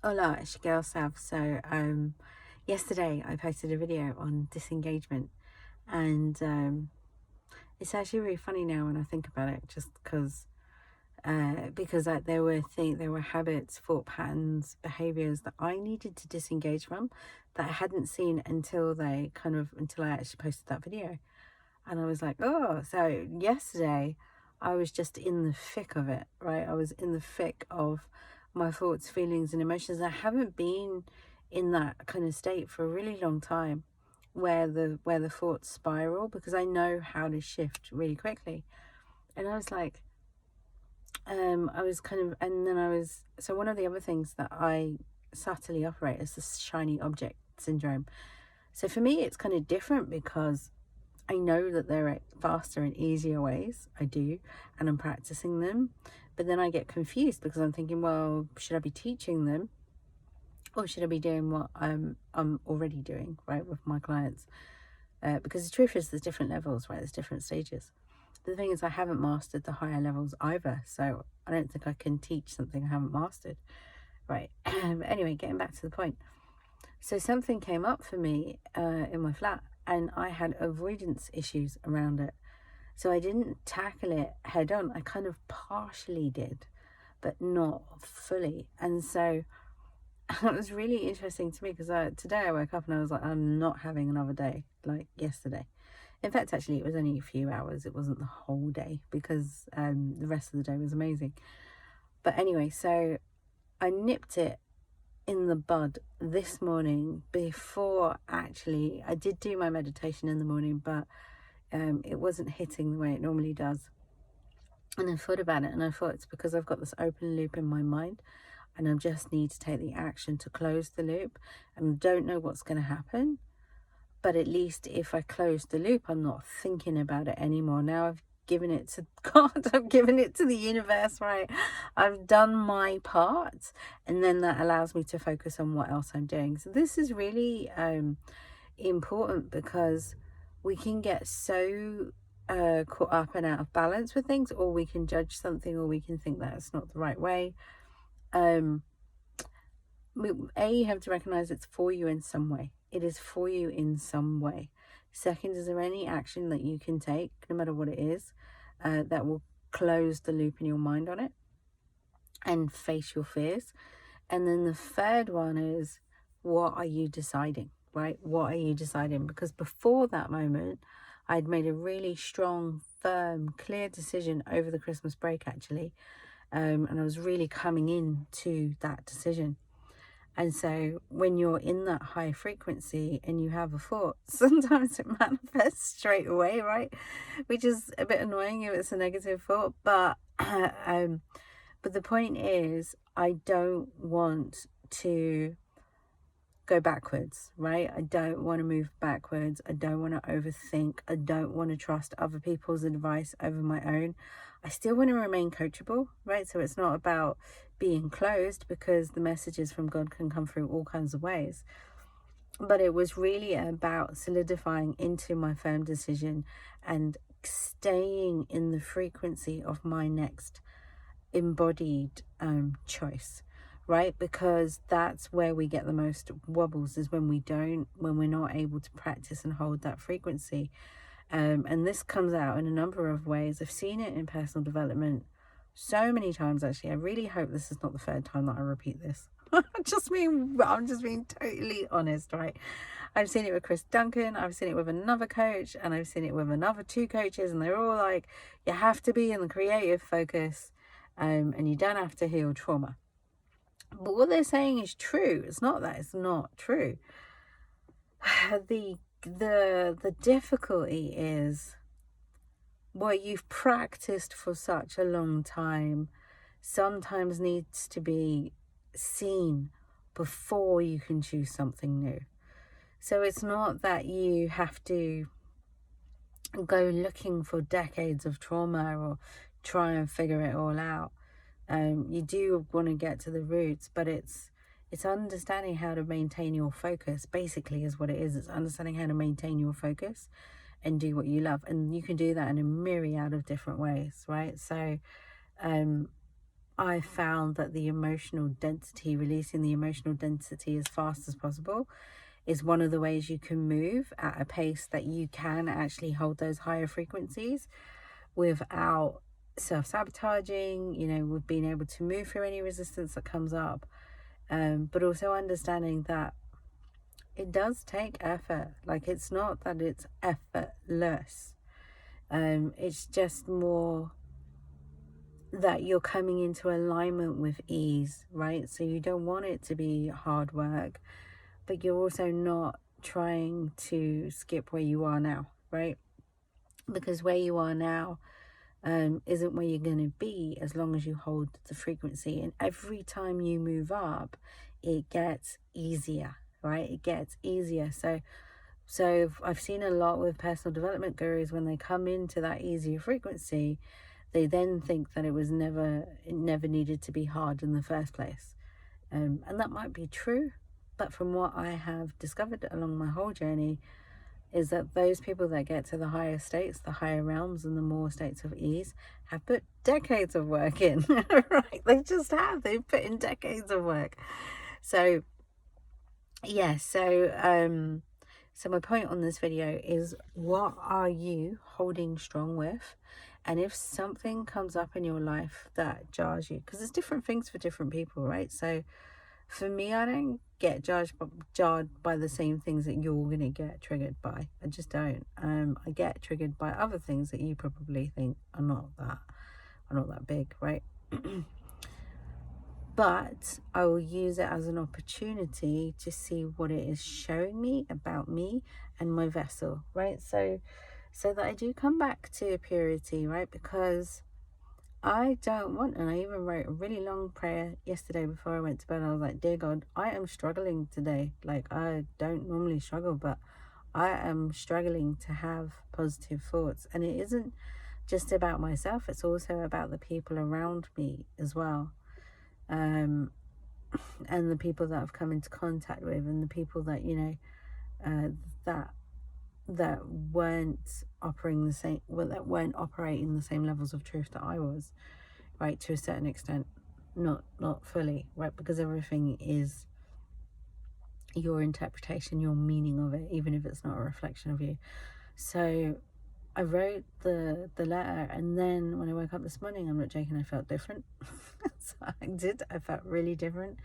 Hola, it's your girl Sav. So, yesterday I posted a video on disengagement, and it's actually really funny now when I think about it, just because there were habits, thought patterns, behaviors that I needed to disengage from that I hadn't seen until I actually posted that video, and I was like, oh, so yesterday I was just in the thick of it, right? I was in the thick of my thoughts, feelings, and emotions. I haven't been in that kind of state for a really long time, where the thoughts spiral, because I know how to shift really quickly. And I was like, I was kind of, and then I was, so one of the other things that I subtly operate is this shiny object syndrome. So for me, it's kind of different because I know that there are faster and easier ways. I do, and I'm practicing them. But then I get confused because I'm thinking, well, should I be teaching them, or should I be doing what I'm already doing, right, with my clients? Because the truth is, there's different levels, right? There's different stages. But the thing is, I haven't mastered the higher levels either, so I don't think I can teach something I haven't mastered, right? Anyway, getting back to the point. So something came up for me in my flat, and I had avoidance issues around it. So I didn't tackle it head on. I kind of partially did, but not fully. And so it was really interesting to me because today I woke up and I was like, I'm not having another day like yesterday. In fact, actually, it was only a few hours. It wasn't the whole day because the rest of the day was amazing. But anyway, so I nipped it in the bud this morning before actually I did do my meditation in the morning, but it wasn't hitting the way it normally does. And I thought about it, and I thought it's because I've got this open loop in my mind, and I just need to take the action to close the loop, and don't know what's going to happen. But at least if I close the loop, I'm not thinking about it anymore. Now I've given it to God, I've given it to the universe, right? I've done my part, and then that allows me to focus on what else I'm doing. So this is really important, because we can get so caught up and out of balance with things, or we can judge something, or we can think that it's not the right way. You have to recognize it's for you in some way. It is for you in some way. Second, is there any action that you can take, no matter what it is, that will close the loop in your mind on it and face your fears? And then the third one is, what are you deciding, right? What are you deciding? Because before that moment, I'd made a really strong, firm, clear decision over the Christmas break, actually. And I was really coming into that decision. And so when you're in that high frequency and you have a thought, sometimes it manifests straight away, right? Which is a bit annoying if it's a negative thought. But the point is, I don't want to go backwards, right? I don't want to move backwards. I don't want to overthink. I don't want to trust other people's advice over my own. I still want to remain coachable, right? So it's not about being closed, because the messages from God can come through all kinds of ways. But it was really about solidifying into my firm decision and staying in the frequency of my next embodied choice, right? Because that's where we get the most wobbles, is when we're not able to practice and hold that frequency. And this comes out in a number of ways. I've seen it in personal development so many times, actually. I really hope this is not the third time that I repeat this. I'm just being totally honest, right? I've seen it with Chris Duncan, I've seen it with another coach, and I've seen it with another two coaches, and they're all like, you have to be in the creative focus, and you don't have to heal trauma. But what they're saying is true. It's not that it's not true. The difficulty is, what you've practiced for such a long time sometimes needs to be seen before you can choose something new. So it's not that you have to go looking for decades of trauma or try and figure it all out. You do want to get to the roots, but it's understanding how to maintain your focus, basically, is what it is. It's understanding how to maintain your focus and do what you love. And you can do that in a myriad of different ways, right? So I found that the emotional density, releasing the emotional density as fast as possible, is one of the ways you can move at a pace that you can actually hold those higher frequencies without self-sabotaging, with being able to move through any resistance that comes up. But also understanding that it does take effort. Like, it's not that it's effortless. It's just more that you're coming into alignment with ease, right? So you don't want it to be hard work, but you're also not trying to skip where you are now, right? Because where you are now isn't where you're going to be as long as you hold the frequency. And every time you move up, it gets easier, right? It gets easier. So I've seen a lot with personal development gurus, when they come into that easier frequency, they then think that it never needed to be hard in the first place. And that might be true, but from what I have discovered along my whole journey, is that those people that get to the higher states, the higher realms, and the more states of ease, have put decades of work in, right? They just have. They've put in decades of work. So, yeah, so my point on this video is, what are you holding strong with? And if something comes up in your life that jars you, because there's different things for different people, right? So for me, I don't get jarred by the same things that you're going to get triggered by. I just don't. I get triggered by other things that you probably think are not that big, right? But I will use it as an opportunity to see what it is showing me about me and my vessel, right? So that I do come back to purity, right? Because I don't want, and I even wrote a really long prayer yesterday before I went to bed. I was like, dear God, I am struggling today. Like, I don't normally struggle, but I am struggling to have positive thoughts. And it isn't just about myself, it's also about the people around me as well. And the people that I've come into contact with, and the people that, that weren't operating the same levels of truth that I was, right, to a certain extent, not fully, right, because everything is your interpretation, your meaning of it, even if it's not a reflection of you. So I wrote the letter, and then when I woke up this morning, I'm not joking, I felt different. So I felt really different.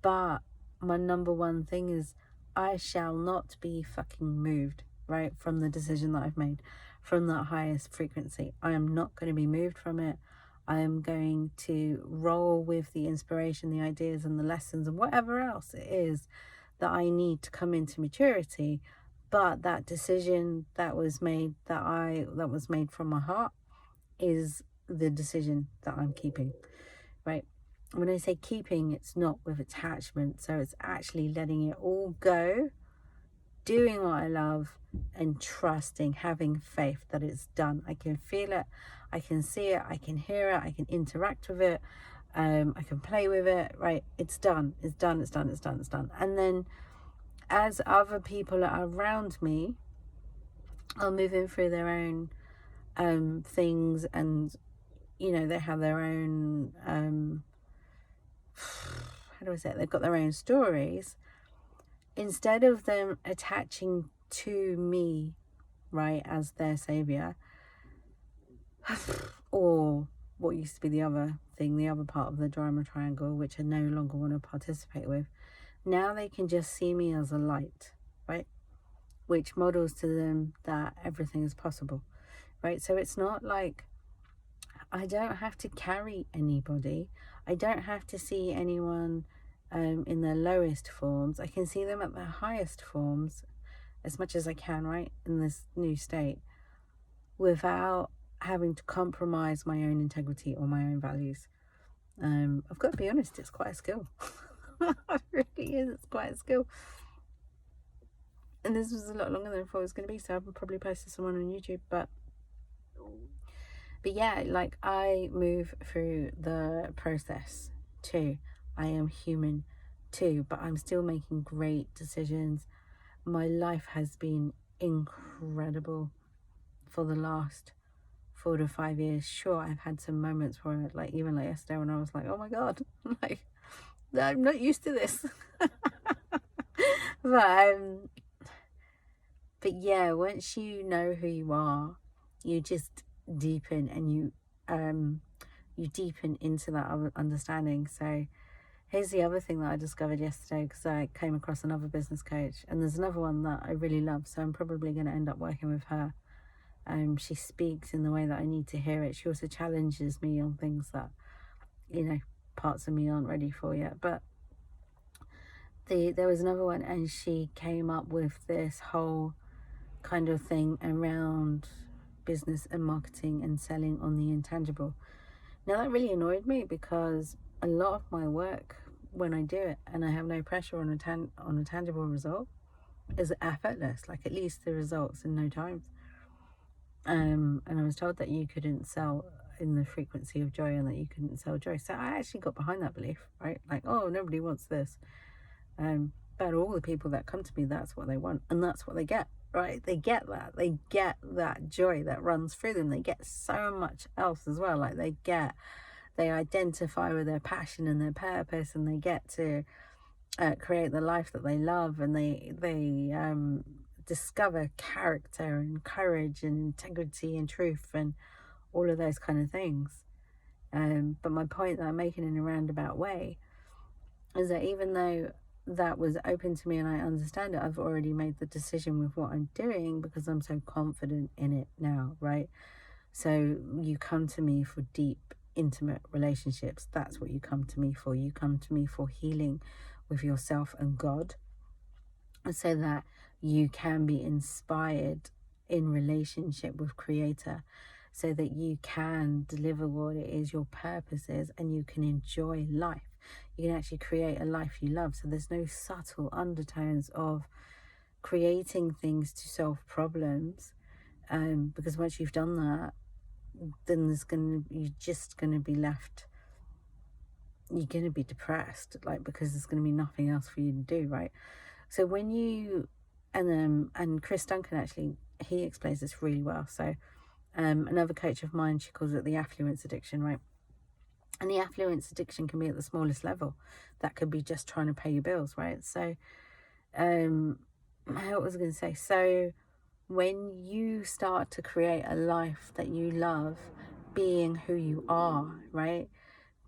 But my number one thing is, I shall not be fucking moved, right, from the decision that I've made, from that highest frequency. I am not going to be moved from it. I am going to roll with the inspiration, the ideas, and the lessons, and whatever else it is that I need to come into maturity. But that decision that was made, that was made from my heart, is the decision that I'm keeping, right? When I say keeping, it's not with attachment. So it's actually letting it all go, doing what I love, and trusting, having faith that it's done. I can feel it, I can see it, I can hear it, I can interact with it, I can play with it, right? It's done, it's done, it's done, it's done, it's done. And then as other people are around me are moving through their own things, and they have their own how do I say it? They've got their own stories. Instead of them attaching to me, right, as their savior, or what used to be the other thing, the other part of the drama triangle, which I no longer want to participate with, now they can just see me as a light, right, which models to them that everything is possible, right? So it's not like I don't have to carry anybody. I don't have to see anyone in their lowest forms. I can see them at their highest forms as much as I can, right, in this new state, without having to compromise my own integrity or my own values. I've got to be honest, it's quite a skill. It really is, it's quite a skill. And this was a lot longer than I thought it was going to be, so I'll probably post this one on YouTube, but yeah, like, I move through the process too. I am human too, but I'm still making great decisions. My life has been incredible for the last 4 to 5 years. Sure, I've had some moments where, like, even like yesterday when I was like, oh my God, like, I'm not used to this. but yeah, once you know who you are, you just deepen, and you deepen into that understanding. So here's the other thing that I discovered yesterday, because I came across another business coach, and there's another one that I really love, so I'm probably going to end up working with her. She speaks in the way that I need to hear it. She also challenges me on things that, you know, parts of me aren't ready for yet. But there was another one, and she came up with this whole kind of thing around business and marketing and selling on the intangible. Now that really annoyed me, because a lot of my work, when I do it and I have no pressure on a tangible result, is effortless. Like, it leads to results in no time. And I was told that you couldn't sell in the frequency of joy, and that you couldn't sell joy. So I actually got behind that belief, right? Like, oh, nobody wants this. But all the people that come to me, that's what they want, and that's what they get, right? They get that joy that runs through them. They get so much else as well. Like, they identify with their passion and their purpose, and they get to create the life that they love, and they discover character and courage and integrity and truth and all of those kind of things. But my point that I'm making in a roundabout way is that even though that was open to me and I understand it, I've already made the decision with what I'm doing, because I'm so confident in it now, right? So you come to me for deep, intimate relationships. That's what you come to me for. You come to me for healing with yourself and God, so that you can be inspired in relationship with Creator, so that you can deliver what it is your purpose is, and you can enjoy life. You can actually create a life you love. So there's no subtle undertones of creating things to solve problems, because once you've done that, then you're just going to be left, you're going to be depressed, like, because there's going to be nothing else for you to do, right? So when you, and Chris Duncan, actually, he explains this really well. So another coach of mine, she calls it the affluence addiction, right? And the affluence addiction can be at the smallest level. That could be just trying to pay your bills, right? So what was I going to say? So when you start to create a life that you love, being who you are, right,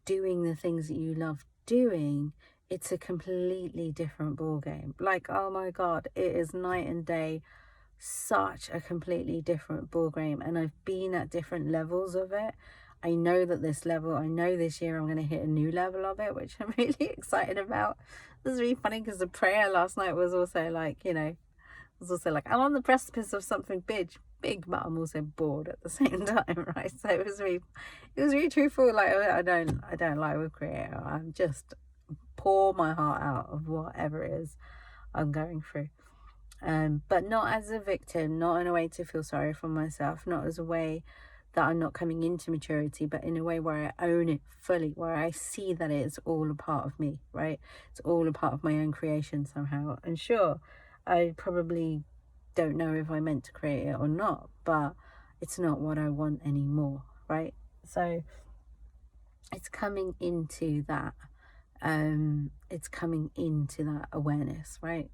doing the things that you love doing, it's a completely different ball game. Like, oh my God, it is night and day. Such a completely different ball game. And I've been at different levels of it. I know that this level, I know this year I'm going to hit a new level of it, which I'm really excited about. This is really funny, because the prayer last night was also like, you know, I'm on the precipice of something big, but I'm also bored at the same time, right? So it was really truthful. Like, I don't lie with Creator. I'm just pour my heart out of whatever it is I'm going through. But not as a victim, not in a way to feel sorry for myself, not as a way that I'm not coming into maturity, but in a way where I own it fully, where I see that it's all a part of me, right? It's all a part of my own creation somehow. And sure, I probably don't know if I meant to create it or not, but it's not what I want anymore, right? So it's coming into that, awareness, right?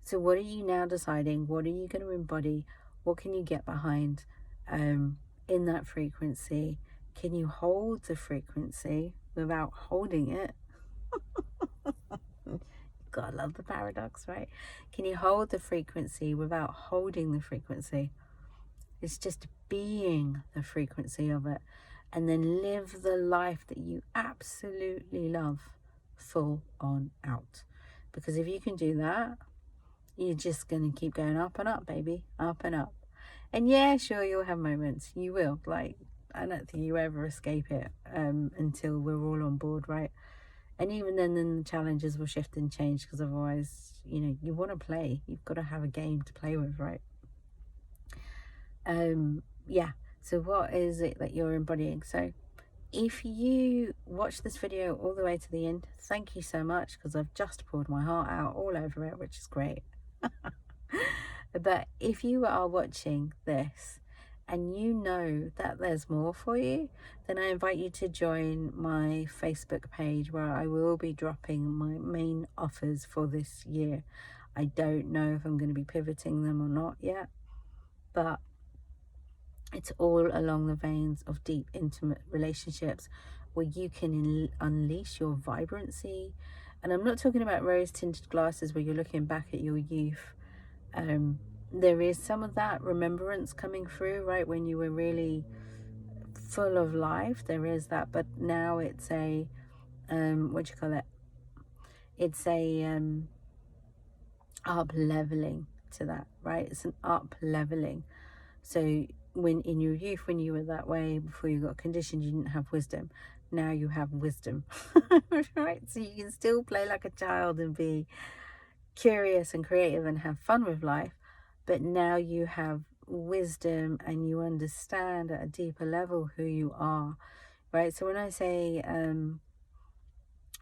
So what are you now deciding? What are you going to embody? What can you get behind in that frequency? Can you hold the frequency without holding it? God, I love the paradox, right? Can you hold the frequency without holding the frequency? It's just being the frequency of it, and then live the life that you absolutely love full on out. Because if you can do that, you're just going to keep going up and up, baby, up and up. And yeah, sure, you'll have moments. You will. Like, I don't think you ever escape it until we're all on board, right? And even then the challenges will shift and change, because otherwise, you know, you want to play. You've got to have a game to play with, right? Yeah. So what is it that you're embodying? So if you watch this video all the way to the end, thank you so much, because I've just poured my heart out all over it, which is great. But if you are watching this and you know that there's more for you, then I invite you to join my Facebook page, where I will be dropping my main offers for this year. I don't know if I'm going to be pivoting them or not yet, but it's all along the veins of deep, intimate relationships where you can unleash your vibrancy. And I'm not talking about rose-tinted glasses where you're looking back at your youth. There is some of that remembrance coming through, right, when you were really full of life. There is that, but now it's a what do you call it? It's a up leveling to that, right? It's an up leveling. So when in your youth, when you were that way, before you got conditioned, you didn't have wisdom. Now you have wisdom, right? So you can still play like a child and be curious and creative and have fun with life, but now you have wisdom and you understand at a deeper level who you are, right? So when I say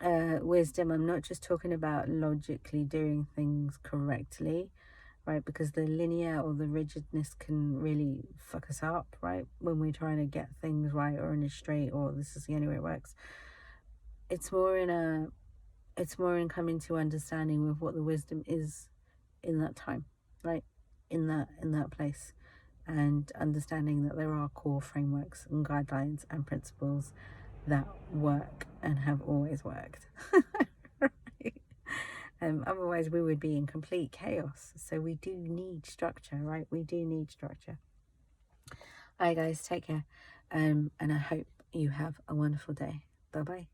wisdom, I'm not just talking about logically doing things correctly, right? Because the linear or the rigidness can really fuck us up, right? When we're trying to get things right or in a straight, or this is the only way it works. It's more in coming to understanding with what the wisdom is in that time, right? In that place, and understanding that there are core frameworks and guidelines and principles that work and have always worked. Right? Otherwise we would be in complete chaos. So we do need structure, right? We do need structure. All right, guys, take care. And I hope you have a wonderful day. Bye bye.